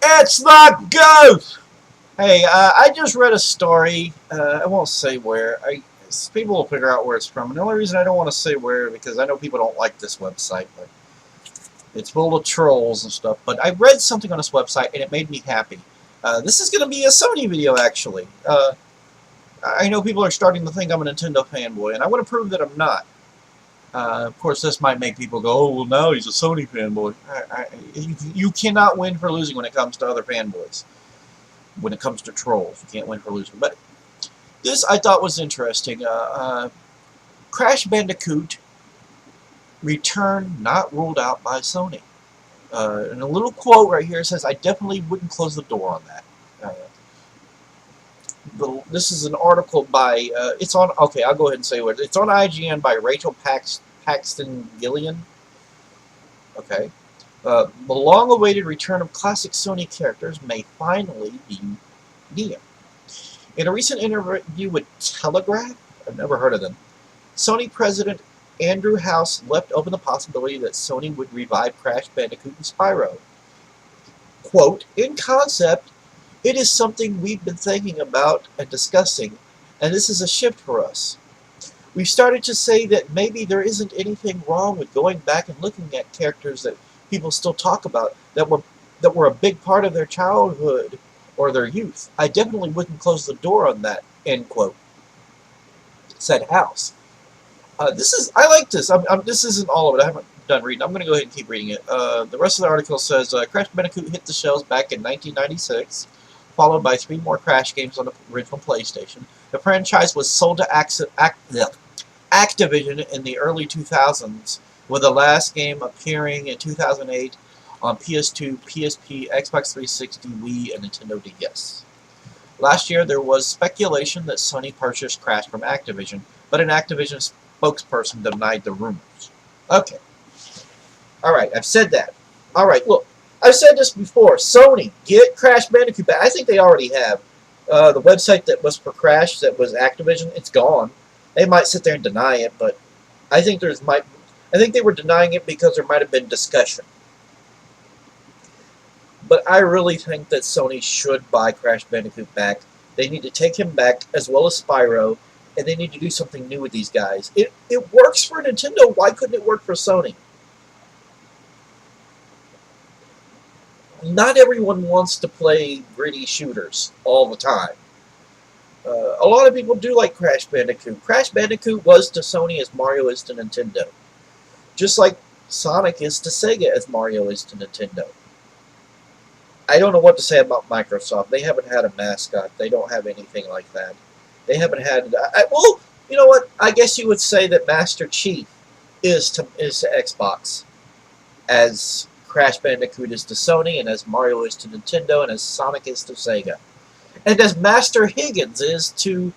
It's the Goose! Hey, I just read a story. I won't say where. People will figure out where it's from. And the only reason I don't want to say where is because I know people don't like this website. But it's full of trolls and stuff. But I read something on this website and it made me happy. This is going to be a Sony video, actually. I know people are starting to think I'm a Nintendo fanboy, and I want to prove that I'm not. Of course, this might make people go, oh, well, now he's a Sony fanboy. You cannot win for losing when it comes to other fanboys. When it comes to trolls, you can't win for losing. But this I thought was interesting. Crash Bandicoot return not ruled out by Sony. And a little quote right here says, I definitely wouldn't close the door on that. This is an article by, it's on, okay, I'll go ahead and say what, it's on IGN by Rachel Paxton Gillian. Okay. The long-awaited return of classic Sony characters may finally be near. In a recent interview with Telegraph, I've never heard of them, Sony president Andrew House left open the possibility that Sony would revive Crash Bandicoot and Spyro. Quote, in concept, it is something we've been thinking about and discussing, and this is a shift for us. We've started to say that maybe there isn't anything wrong with going back and looking at characters that people still talk about that were a big part of their childhood or their youth. I definitely wouldn't close the door on that, end quote, said House. I like this. This isn't all of it. I haven't done reading. I'm going to go ahead and keep reading it. The rest of the article says, Crash Bandicoot hit the shelves back in 1996, followed by 3 more Crash games on the original PlayStation. The franchise was sold to Activision in the early 2000s, with the last game appearing in 2008 on PS2, PSP, Xbox 360, Wii, and Nintendo DS. Last year, there was speculation that Sony purchased Crash from Activision, but an Activision spokesperson denied the rumors. Okay. Alright, I've said that. Alright, look. I've said this before. Sony, get Crash Bandicoot back. I think they already have. The website that was for Crash, that was Activision, it's gone. They might sit there and deny it, but I think I think they were denying it because there might have been discussion. But I really think that Sony should buy Crash Bandicoot back. They need to take him back, as well as Spyro, and they need to do something new with these guys. It works for Nintendo. Why couldn't it work for Sony? Not everyone wants to play gritty shooters all the time. A lot of people do like Crash Bandicoot. Crash Bandicoot was to Sony as Mario is to Nintendo. Just like Sonic is to Sega as Mario is to Nintendo. I don't know what to say about Microsoft. They haven't had a mascot. They don't have anything like that. They haven't had... well, you know what? I guess you would say that Master Chief is to Xbox, as Crash Bandicoot is to Sony, and as Mario is to Nintendo, and as Sonic is to Sega. And as Master Higgins is to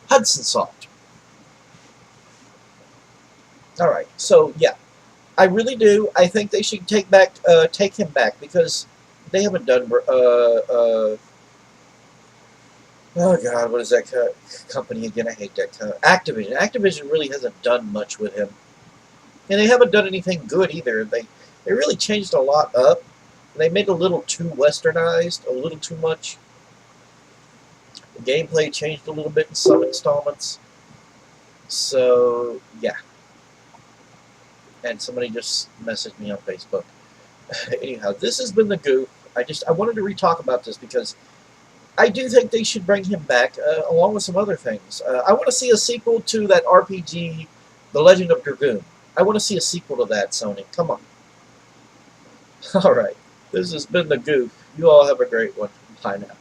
Hudson Soft. Alright, so yeah. I really do. I think they should take him back, because they haven't done... oh god, what is that company again? I hate that Activision. Activision really hasn't done much with him. And they haven't done anything good either. They really changed a lot up. They made it a little too westernized, a little too much. The gameplay changed a little bit in some installments. So, yeah. And somebody just messaged me on Facebook. Anyhow, this has been the Goof. I wanted to re-talk about this because I do think they should bring him back, along with some other things. I want to see a sequel to that RPG, The Legend of Dragoon. I want to see a sequel to that, Sony. Come on. Alright. This has been the Goof. You all have a great one. Bye now.